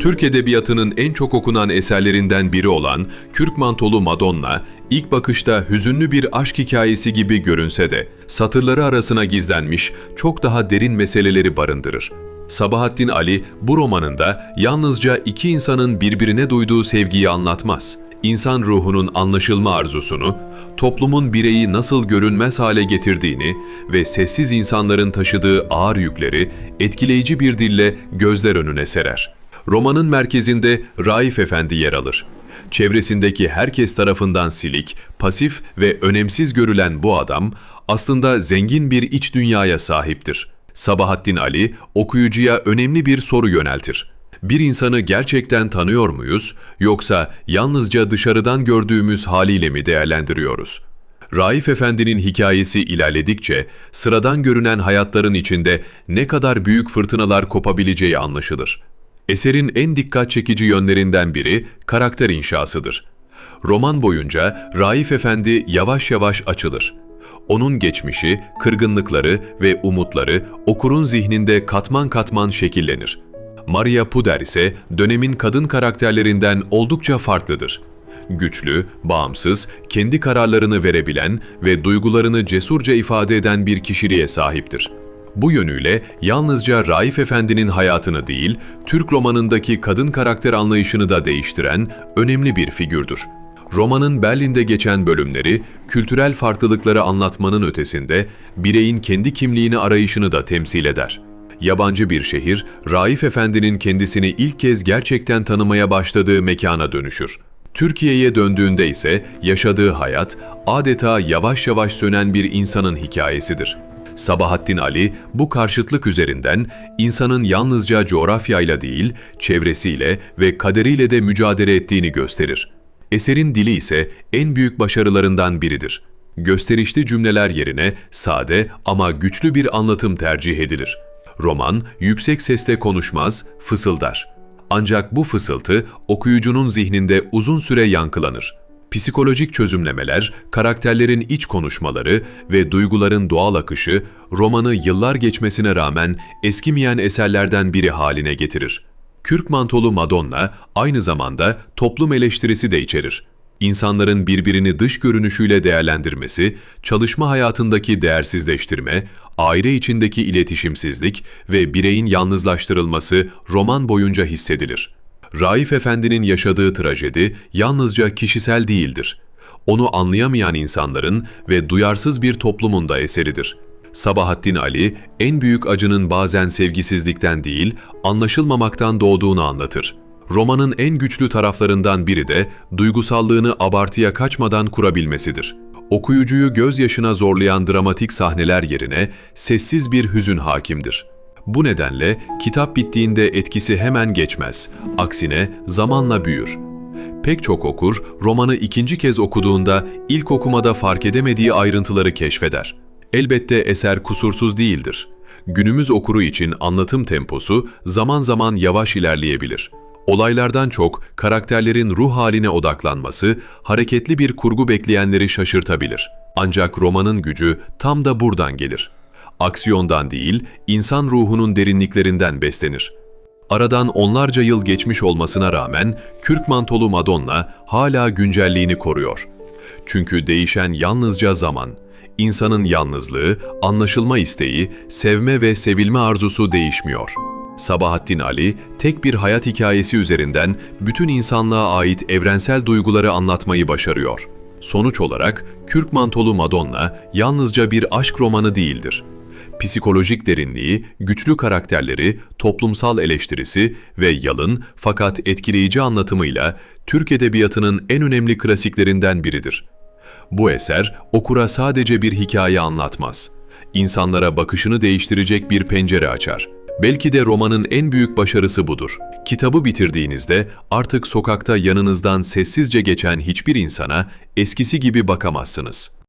Türk Edebiyatı'nın en çok okunan eserlerinden biri olan Kürk Mantolu Madonna, ilk bakışta hüzünlü bir aşk hikayesi gibi görünse de, satırları arasına gizlenmiş çok daha derin meseleleri barındırır. Sabahattin Ali, bu romanında yalnızca iki insanın birbirine duyduğu sevgiyi anlatmaz. İnsan ruhunun anlaşılma arzusunu, toplumun bireyi nasıl görünmez hale getirdiğini ve sessiz insanların taşıdığı ağır yükleri etkileyici bir dille gözler önüne serer. Romanın merkezinde Raif Efendi yer alır. Çevresindeki herkes tarafından silik, pasif ve önemsiz görülen bu adam aslında zengin bir iç dünyaya sahiptir. Sabahattin Ali okuyucuya önemli bir soru yöneltir. Bir insanı gerçekten tanıyor muyuz yoksa yalnızca dışarıdan gördüğümüz haliyle mi değerlendiriyoruz? Raif Efendi'nin hikayesi ilerledikçe sıradan görünen hayatların içinde ne kadar büyük fırtınalar kopabileceği anlaşılır. Eserin en dikkat çekici yönlerinden biri karakter inşasıdır. Roman boyunca Raif Efendi yavaş yavaş açılır. Onun geçmişi, kırgınlıkları ve umutları okurun zihninde katman katman şekillenir. Maria Puder ise dönemin kadın karakterlerinden oldukça farklıdır. Güçlü, bağımsız, kendi kararlarını verebilen ve duygularını cesurca ifade eden bir kişiliğe sahiptir. Bu yönüyle yalnızca Raif Efendi'nin hayatını değil, Türk romanındaki kadın karakter anlayışını da değiştiren önemli bir figürdür. Romanın Berlin'de geçen bölümleri, kültürel farklılıkları anlatmanın ötesinde bireyin kendi kimliğini arayışını da temsil eder. Yabancı bir şehir, Raif Efendi'nin kendisini ilk kez gerçekten tanımaya başladığı mekana dönüşür. Türkiye'ye döndüğünde ise yaşadığı hayat adeta yavaş yavaş sönen bir insanın hikayesidir. Sabahattin Ali bu karşıtlık üzerinden insanın yalnızca coğrafyayla değil, çevresiyle ve kaderiyle de mücadele ettiğini gösterir. Eserin dili ise en büyük başarılarından biridir. Gösterişli cümleler yerine sade ama güçlü bir anlatım tercih edilir. Roman yüksek sesle konuşmaz, fısıldar. Ancak bu fısıltı okuyucunun zihninde uzun süre yankılanır. Psikolojik çözümlemeler, karakterlerin iç konuşmaları ve duyguların doğal akışı romanı yıllar geçmesine rağmen eskimeyen eserlerden biri haline getirir. Kürk Mantolu Madonna aynı zamanda toplum eleştirisi de içerir. İnsanların birbirini dış görünüşüyle değerlendirmesi, çalışma hayatındaki değersizleştirme, aile içindeki iletişimsizlik ve bireyin yalnızlaştırılması roman boyunca hissedilir. Raif Efendi'nin yaşadığı trajedi yalnızca kişisel değildir. Onu anlayamayan insanların ve duyarsız bir toplumun da eseridir. Sabahattin Ali, en büyük acının bazen sevgisizlikten değil, anlaşılmamaktan doğduğunu anlatır. Romanın en güçlü taraflarından biri de duygusallığını abartıya kaçmadan kurabilmesidir. Okuyucuyu gözyaşına zorlayan dramatik sahneler yerine sessiz bir hüzün hakimdir. Bu nedenle kitap bittiğinde etkisi hemen geçmez, aksine zamanla büyür. Pek çok okur, romanı ikinci kez okuduğunda ilk okumada fark edemediği ayrıntıları keşfeder. Elbette eser kusursuz değildir. Günümüz okuru için anlatım temposu zaman zaman yavaş ilerleyebilir. Olaylardan çok karakterlerin ruh haline odaklanması, hareketli bir kurgu bekleyenleri şaşırtabilir. Ancak romanın gücü tam da buradan gelir. Aksiyondan değil, insan ruhunun derinliklerinden beslenir. Aradan onlarca yıl geçmiş olmasına rağmen Kürk Mantolu Madonna hala güncelliğini koruyor. Çünkü değişen yalnızca zaman. İnsanın yalnızlığı, anlaşılma isteği, sevme ve sevilme arzusu değişmiyor. Sabahattin Ali, tek bir hayat hikayesi üzerinden bütün insanlığa ait evrensel duyguları anlatmayı başarıyor. Sonuç olarak Kürk Mantolu Madonna yalnızca bir aşk romanı değildir. Psikolojik derinliği, güçlü karakterleri, toplumsal eleştirisi ve yalın fakat etkileyici anlatımıyla Türk Edebiyatı'nın en önemli klasiklerinden biridir. Bu eser okura sadece bir hikaye anlatmaz. İnsanlara bakışını değiştirecek bir pencere açar. Belki de romanın en büyük başarısı budur. Kitabı bitirdiğinizde artık sokakta yanınızdan sessizce geçen hiçbir insana eskisi gibi bakamazsınız.